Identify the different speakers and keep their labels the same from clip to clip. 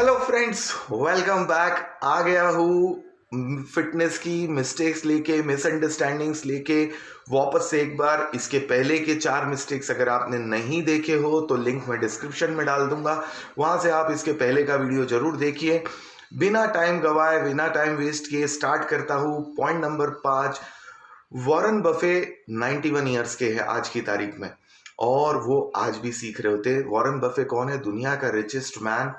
Speaker 1: Hello friends, welcome back. आ गया हूँ फिटनेस की मिस्टेक्स लेके, मिसअंडरस्टैंडिंग्स लेके वापस से एक बार। इसके पहले के 4 मिस्टेक्स अगर आपने नहीं देखे हो तो लिंक मैं डिस्क्रिप्शन में डाल दूंगा, वहां से आप इसके पहले का वीडियो जरूर देखिए। बिना टाइम गवाए, बिना टाइम वेस्ट किए स्टार्ट करता हूँ। Point number 5। Warren Buffett 91 years के हैं आज की तारीख में, और वो आज भी सीख रहे होते। वॉरेन बफे कौन है? दुनिया का रिचेस्ट मैन,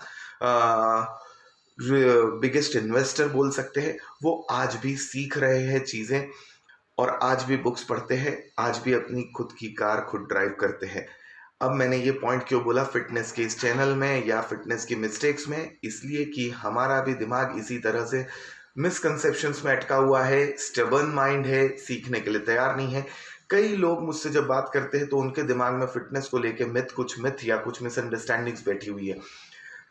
Speaker 1: बिगेस्ट इन्वेस्टर बोल सकते हैं। वो आज भी सीख रहे हैं चीजें, और आज भी बुक्स पढ़ते हैं, आज भी अपनी खुद की कार खुद ड्राइव करते हैं। अब मैंने ये पॉइंट क्यों बोला फिटनेस के इस चैनल में या फिटनेस की मिस्टेक्स में? इसलिए कि हमारा भी दिमाग इसी तरह से मिसकंसेप्शंस में अटका हुआ है, स्टबर्न माइंड है, सीखने के लिए तैयार नहीं है। कई लोग मुझसे जब बात करते हैं तो उनके दिमाग में फिटनेस को लेके कुछ मिथ या कुछ मिसअंडरस्टैंडिंग्स बैठी हुई है।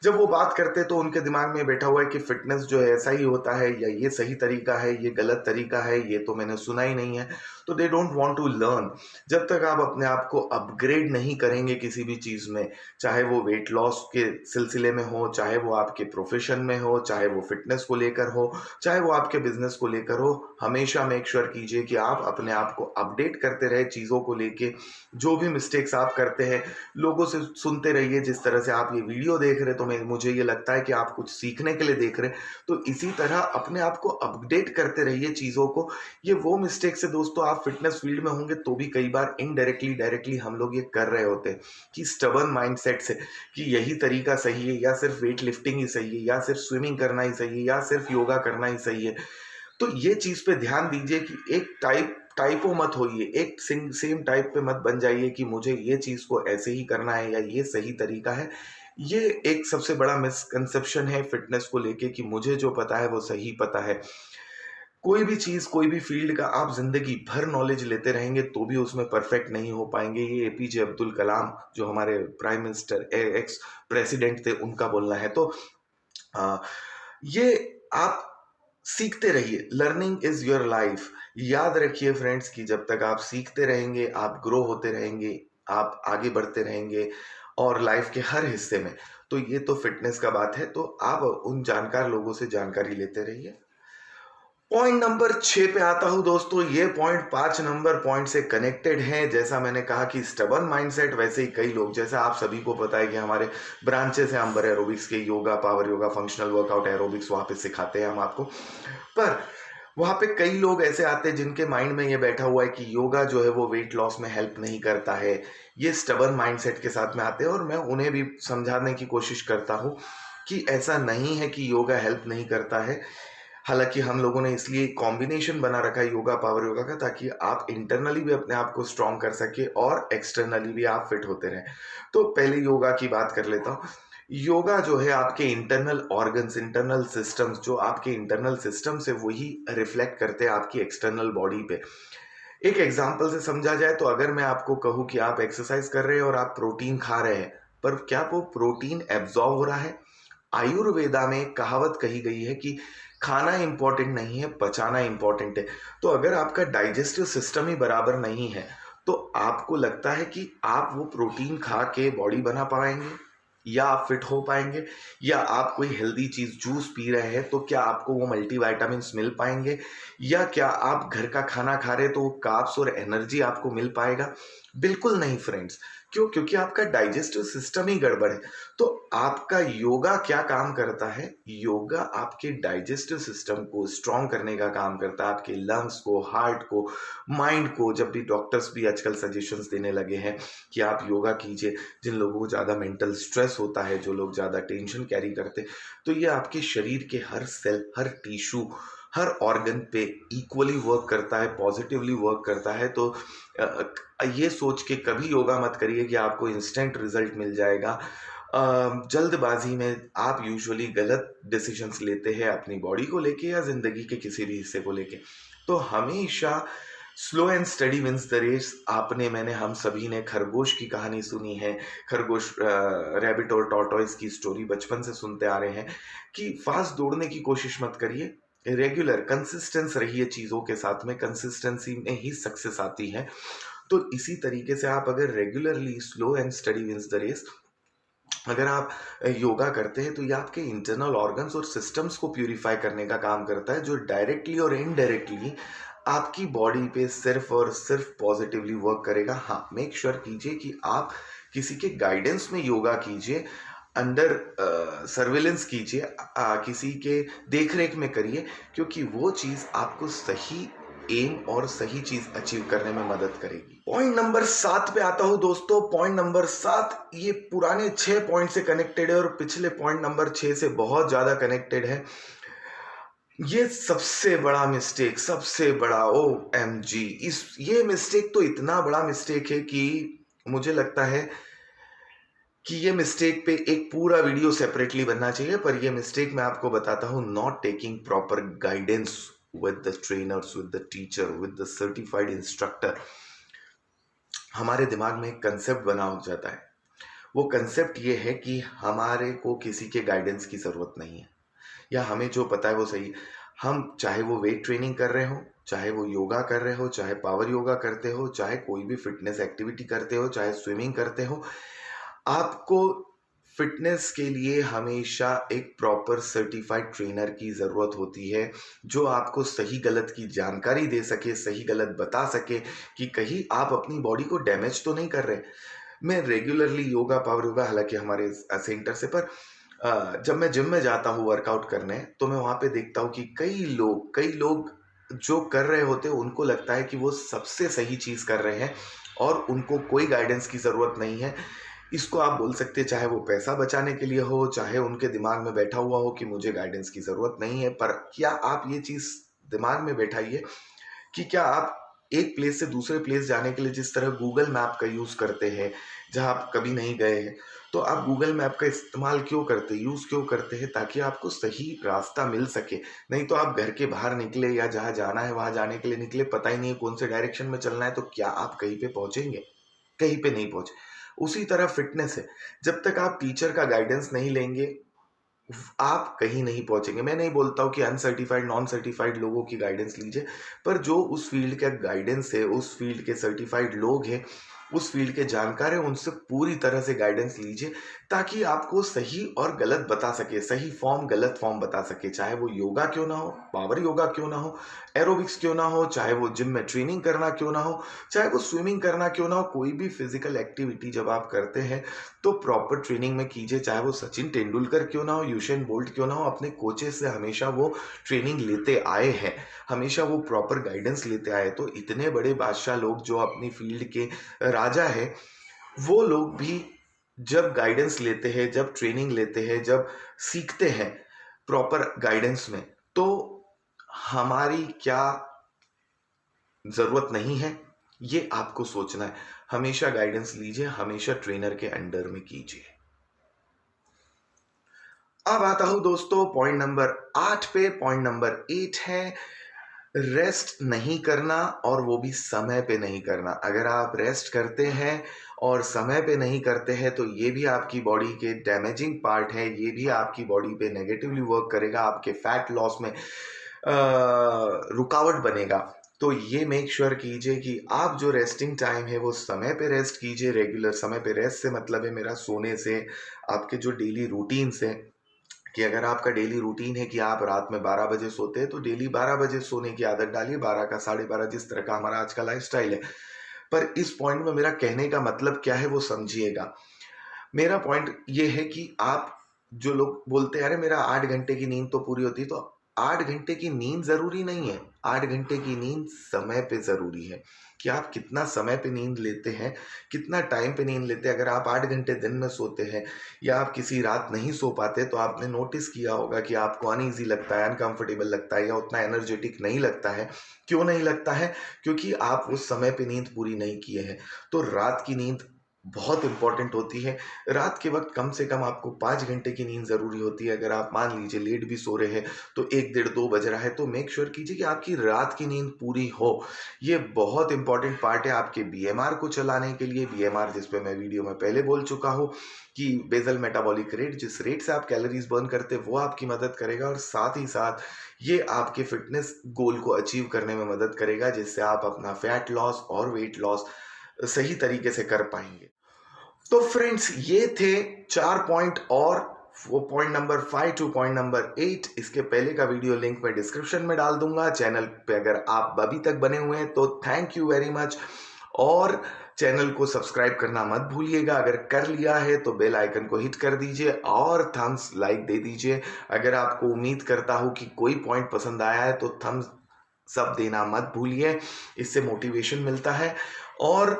Speaker 1: जब वो बात करते तो उनके दिमाग में बैठा हुआ है कि फिटनेस जो है ऐसा ही होता है, या ये सही तरीका है, ये गलत तरीका है, ये तो मैंने सुना ही नहीं है। तो they don't want to learn. जब तक आप अपने आप को अपग्रेड नहीं करेंगे किसी भी चीज़ में, चाहे वो वेट लॉस के सिलसिले में हो, चाहे वो आपके प्रोफेशन में हो, चाहे वो फिटनेस को लेकर हो, चाहे वो आपके बिजनेस को लेकर हो, हमेशा मेक श्योर कीजिए कि आप अपने आप को अपडेट करते रहे चीज़ों को लेके। जो भी मिस्टेक्स आप करते हैं, लोगों से सुनते रहिए। जिस तरह से आप ये वीडियो देख रहे, तो मुझे ये लगता है कि आप कुछ सीखने के लिए देख रहे हैं, तो इसी तरह अपने आप को अपडेट करते रहिए चीज़ों को। ये वो मिस्टेक्स है दोस्तों, आप फिटनेस फील्ड में होंगे तो भी कई बार इनडायरेक्टली डायरेक्टली हम लोग ये कर रहे होते हैं कि स्टबर्न माइंडसेट से, कि यही तरीका सही है, या सिर्फ वेट लिफ्टिंग ही सही है, या सिर्फ स्विमिंग करना ही सही है, या सिर्फ योगा करना ही सही है। तो ये चीज़ पे ध्यान दीजिए कि एक टाइपो मत होइए, एक सेम टाइप पे मत बन जाइए कि मुझे ये चीज़ को ऐसे ही करना है या ये सही तरीका है। ये एक सबसे बड़ा मिसकंसेप्शन है फिटनेस को लेके कि मुझे जो पता है वो सही पता है। कोई भी चीज़, कोई भी फील्ड का आप ज़िंदगी भर नॉलेज लेते रहेंगे तो भी उसमें परफेक्ट नहीं हो पाएंगे। ये एपीजे अब्दुल कलाम, जो हमारे प्राइम मिनिस्टर, एक्स प्रेसिडेंट थे, उनका बोलना है। तो आ, ये आप सीखते रहिए। Learning is your life. याद रखिए फ्रेंड्स कि जब तक आप सीखते रहेंगे, आप ग्रो होते रहेंगे, आप आगे बढ़ते रहेंगे, और लाइफ के हर हिस्से में। तो ये तो फिटनेस का बात है, तो आप उन जानकार लोगों से जानकारी लेते रहिए। पॉइंट नंबर 6 पे आता हूं दोस्तों। ये पॉइंट 5 नंबर पॉइंट से कनेक्टेड है। जैसा मैंने कहा कि स्टबर्न माइंडसेट, वैसे ही कई लोग, जैसा आप सभी को पता है कि हमारे ब्रांचेस हैं अंबर एरोबिक्स के, yoga, power yoga, functional workout, aerobics, वहां पे सिखाते हैं हम आपको। पर वहां पे कई लोग ऐसे आते हैं जिनके माइंड में ये बैठा हुआ है कि योगा जो है वो वेट लॉस में हेल्प नहीं करता है। ये स्टबर्न माइंडसेट के साथ में आते हैं, और मैं उन्हें भी समझाने की कोशिश करता हूँ कि ऐसा नहीं है कि योगा हेल्प नहीं करता है। हालांकि हम लोगों ने इसलिए कॉम्बिनेशन बना रखा है योगा, पावर योगा का, ताकि आप इंटरनली भी अपने आप को स्ट्रांग कर सके और एक्सटर्नली भी आप फिट होते रहें। तो पहले योगा की बात कर लेता हूँ। योगा जो है आपके इंटरनल ऑर्गन्स, इंटरनल सिस्टम्स, जो आपके इंटरनल सिस्टम्स है वही रिफ्लेक्ट करते हैं आपकी एक्सटर्नल बॉडी पे। एक एग्जांपल से समझा जाए तो अगर मैं आपको कहूँ कि आप एक्सरसाइज कर रहे हैं और आप प्रोटीन खा रहे हैं, पर क्या वो प्रोटीन एब्जॉर्ब हो रहा है? आयुर्वेदा में एक कहावत कही गई है कि खाना इंपॉर्टेंट नहीं है, पचाना इंपॉर्टेंट है। तो अगर आपका डाइजेस्टिव सिस्टम ही बराबर नहीं है, तो आपको लगता है कि आप वो प्रोटीन खा के बॉडी बना पाएंगे, या आप फिट हो पाएंगे? या आप कोई हेल्दी चीज, जूस पी रहे हैं, तो क्या आपको वो मल्टीविटामिन्स मिल पाएंगे? या क्या आप घर का खाना खा रहे हैं तो वो कार्ब्स और एनर्जी आपको मिल पाएगा? बिल्कुल नहीं फ्रेंड्स। क्यों? क्योंकि आपका डाइजेस्टिव सिस्टम ही गड़बड़ है। तो आपका योगा क्या काम करता है? योगा आपके डाइजेस्टिव सिस्टम को स्ट्रॉन्ग करने का काम करता है, आपके लंग्स को, हार्ट को, माइंड को। जब भी डॉक्टर्स भी आजकल सजेशंस देने लगे हैं कि आप योगा कीजिए, जिन लोगों को ज़्यादा मेंटल स्ट्रेस होता है, जो लोग ज़्यादा टेंशन कैरी करते हैं, तो ये आपके शरीर के हर सेल, हर टिश्यू, हर ऑर्गन पे इक्वली वर्क करता है, पॉजिटिवली वर्क करता है। तो ये सोच के कभी योगा मत करिए कि आपको इंस्टेंट रिजल्ट मिल जाएगा। जल्दबाजी में आप यूजुअली गलत डिसीजंस लेते हैं अपनी बॉडी को लेके या जिंदगी के किसी भी हिस्से को लेके। तो हमेशा slow and steady wins the race. आपने, मैंने, हम सभी ने खरगोश की कहानी सुनी है। खरगोश, रैबिट और टॉर्टोइस की स्टोरी बचपन से सुनते आ रहे हैं कि फास्ट दौड़ने की कोशिश मत करिए, रेगुलर कंसिस्टेंस रहिए चीज़ों के साथ में। कंसिस्टेंसी में ही सक्सेस आती है। तो इसी तरीके से आप अगर regularly slow and steady wins the race, अगर आप योगा करते हैं तो ये आपके इंटरनल ऑर्गन्स और सिस्टम्स को प्यूरिफाई करने का काम करता है, जो डायरेक्टली और इनडायरेक्टली आपकी बॉडी पे सिर्फ और सिर्फ पॉजिटिवली वर्क करेगा। हाँ, मेक श्योर कीजिए कि आप किसी के गाइडेंस में योगा कीजिए, अंडर सर्विलेंस कीजिए, किसी के देख रेख में करिए, क्योंकि वो चीज़ आपको सही एम और सही चीज अचीव करने में मदद करेगी। पॉइंट नंबर 7 पे आता हूं दोस्तों। पॉइंट नंबर 7 ये पुराने 6 पॉइंट से कनेक्टेड है और पिछले पॉइंट नंबर 6 से बहुत ज्यादा कनेक्टेड है। ये सबसे बड़ा मिस्टेक, सबसे बड़ा OMG, ये मिस्टेक तो इतना बड़ा मिस्टेक है कि मुझे लगता है कि ये मिस्टेक पे एक पूरा वीडियो सेपरेटली बनना चाहिए। पर ये मिस्टेक मैं आपको बताता हूँ, not taking proper guidance with the trainers, with the teacher, with the certified instructor. हमारे दिमाग में एक कंसेप्ट बना हो जाता है। वो कंसेप्ट ये है कि हमारे को किसी के गाइडेंस की ज़रूरत नहीं है, या हमें जो पता है वो सही। हम चाहे वो वेट ट्रेनिंग कर रहे हो, चाहे वो योगा कर रहे हो, चाहे पावर योगा करते हो, चाहे कोई भी फिटनेस एक्टिविटी करते हो, चाहे स्विमिंग करते हो, आपको फिटनेस के लिए हमेशा एक प्रॉपर सर्टिफाइड ट्रेनर की ज़रूरत होती है, जो आपको सही गलत की जानकारी दे सके, सही गलत बता सके कि कहीं आप अपनी बॉडी को डैमेज तो नहीं कर रहे। मैं रेगुलरली योगा, पावर योगा, हालांकि हमारे सेंटर से, पर जब मैं जिम में जाता हूँ वर्कआउट करने, तो मैं वहाँ पे देखता हूँ कि कई लोग जो कर रहे होते हैं उनको लगता है कि वो सबसे सही चीज़ कर रहे हैं और उनको कोई गाइडेंस की ज़रूरत नहीं है। इसको आप बोल सकते हैं, चाहे वो पैसा बचाने के लिए हो, चाहे उनके दिमाग में बैठा हुआ हो कि मुझे गाइडेंस की ज़रूरत नहीं है। पर क्या आप ये चीज़ दिमाग में बैठाइए कि क्या आप एक प्लेस से दूसरे प्लेस जाने के लिए जिस तरह गूगल मैप का यूज़ करते हैं, जहाँ आप कभी नहीं गए हैं, तो आप गूगल मैप का इस्तेमाल क्यों करते हैं, यूज़ क्यों करते हैं? ताकि आपको सही रास्ता मिल सके। नहीं तो आप घर के बाहर निकले या जहाँ जाना है वहाँ जाने के लिए निकले, पता ही नहीं है कौन से डायरेक्शन में चलना है, तो क्या आप कहीं पे पहुँचेंगे? कहीं पे नहीं पहुँचे। उसी तरह फिटनेस है, जब तक आप टीचर का गाइडेंस नहीं लेंगे, आप कहीं नहीं पहुंचेंगे। मैं नहीं बोलता हूँ कि अनसर्टिफाइड, नॉन सर्टिफाइड लोगों की गाइडेंस लीजिए, पर जो उस फील्ड का गाइडेंस है, उस फील्ड के सर्टिफाइड लोग हैं, उस फील्ड के जानकार हैं, उनसे पूरी तरह से गाइडेंस लीजिए, ताकि आपको सही और गलत बता सके, सही फॉर्म गलत फॉर्म बता सके। चाहे वो योगा क्यों ना हो, पावर योगा क्यों ना हो, एरोबिक्स क्यों ना हो, चाहे वो जिम में ट्रेनिंग करना क्यों ना हो, चाहे वो स्विमिंग करना क्यों ना हो, कोई भी फिजिकल एक्टिविटी जब आप करते हैं तो प्रॉपर ट्रेनिंग में कीजिए। चाहे वो सचिन तेंदुलकर क्यों ना हो, यूसेन बोल्ट क्यों ना हो, अपने कोचेस से हमेशा वो ट्रेनिंग लेते आए हैं, हमेशा वो प्रॉपर गाइडेंस लेते आए। तो इतने बड़े बादशाह लोग जो अपनी फील्ड के राजा है, वो लोग भी जब गाइडेंस लेते हैं, जब ट्रेनिंग लेते हैं, जब सीखते हैं प्रॉपर गाइडेंस में, तो हमारी क्या जरूरत नहीं है, ये आपको सोचना है। हमेशा गाइडेंस लीजिए, हमेशा ट्रेनर के अंडर में कीजिए। अब आता हूं दोस्तों पॉइंट नंबर 8 पे। पॉइंट नंबर 8 है रेस्ट नहीं करना, और वो भी समय पे नहीं करना। अगर आप रेस्ट करते हैं और समय पे नहीं करते हैं तो ये भी आपकी बॉडी के डैमेजिंग पार्ट है, ये भी आपकी बॉडी पे नेगेटिवली वर्क करेगा, आपके फैट लॉस में रुकावट बनेगा। तो ये मेक श्योर कीजिए कि आप जो रेस्टिंग टाइम है वो समय पे रेस्ट कीजिए। रेगुलर समय पे रेस्ट से मतलब है मेरा सोने से, आपके जो डेली रूटीन से, कि अगर आपका डेली रूटीन है कि आप रात में 12 बजे सोते हैं तो डेली 12 बजे सोने की आदत डालिए, 12 का 12:30, जिस तरह का हमारा आज का लाइफस्टाइल है। पर इस पॉइंट में मेरा कहने का मतलब क्या है वो समझिएगा। मेरा पॉइंट ये है कि आप, जो लोग बोलते हैं अरे मेरा 8 घंटे की नींद तो पूरी होती है, तो 8 घंटे की नींद ज़रूरी नहीं है। 8 घंटे की नींद समय पे ज़रूरी है, कि आप कितना समय पे नींद लेते हैं, कितना टाइम पे नींद लेते हैं। अगर आप 8 घंटे दिन में सोते हैं या आप किसी रात नहीं सो पाते, तो आपने नोटिस किया होगा कि आपको अनईज़ी लगता है, अनकंफर्टेबल लगता है, या उतना एनर्जेटिक नहीं लगता है। क्यों नहीं लगता है? क्योंकि आप उस समय पे नींद पूरी नहीं किए हैं। तो रात की नींद बहुत इंपॉर्टेंट होती है। रात के वक्त कम से कम आपको 5 घंटे की नींद ज़रूरी होती है। अगर आप मान लीजिए लेट भी सो रहे हैं तो 1, डेढ़, 2 बज रहा है, तो मेक श्योर कीजिए कि आपकी रात की नींद पूरी हो। ये बहुत इंपॉर्टेंट पार्ट है आपके बीएमआर को चलाने के लिए। बीएमआर, जिस पे मैं वीडियो में पहले बोल चुका हूँ कि बेसल मेटाबॉलिक रेट, जिस रेट से आप कैलोरीज बर्न करते हैं, वो आपकी मदद करेगा, और साथ ही साथ ये आपके फिटनेस गोल को अचीव करने में मदद करेगा, जिससे आप अपना फैट लॉस और वेट लॉस सही तरीके से कर पाएंगे। तो फ्रेंड्स ये थे 4 पॉइंट, और वो point number 5 two point number 8, इसके पहले का वीडियो लिंक मैं डिस्क्रिप्शन में डाल दूंगा। चैनल पे अगर आप अभी तक बने हुए हैं तो थैंक यू वेरी मच, और चैनल को सब्सक्राइब करना मत भूलिएगा। अगर कर लिया है तो बेल आइकन को हिट कर दीजिए और थम्स लाइक दे दीजिए। अगर आपको उम्मीद करता हूं कि कोई पॉइंट पसंद आया है तो थम्स सब देना मत भूलिए, इससे मोटिवेशन मिलता है। और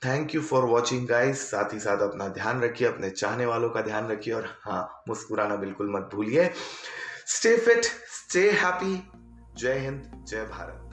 Speaker 1: thank you for watching guys. साथ ही साथ अपना ध्यान रखिए, अपने चाहने वालों का ध्यान रखिए, और हाँ, मुस्कुराना बिल्कुल मत भूलिए। Stay fit, stay happy. जय हिंद, जय भारत।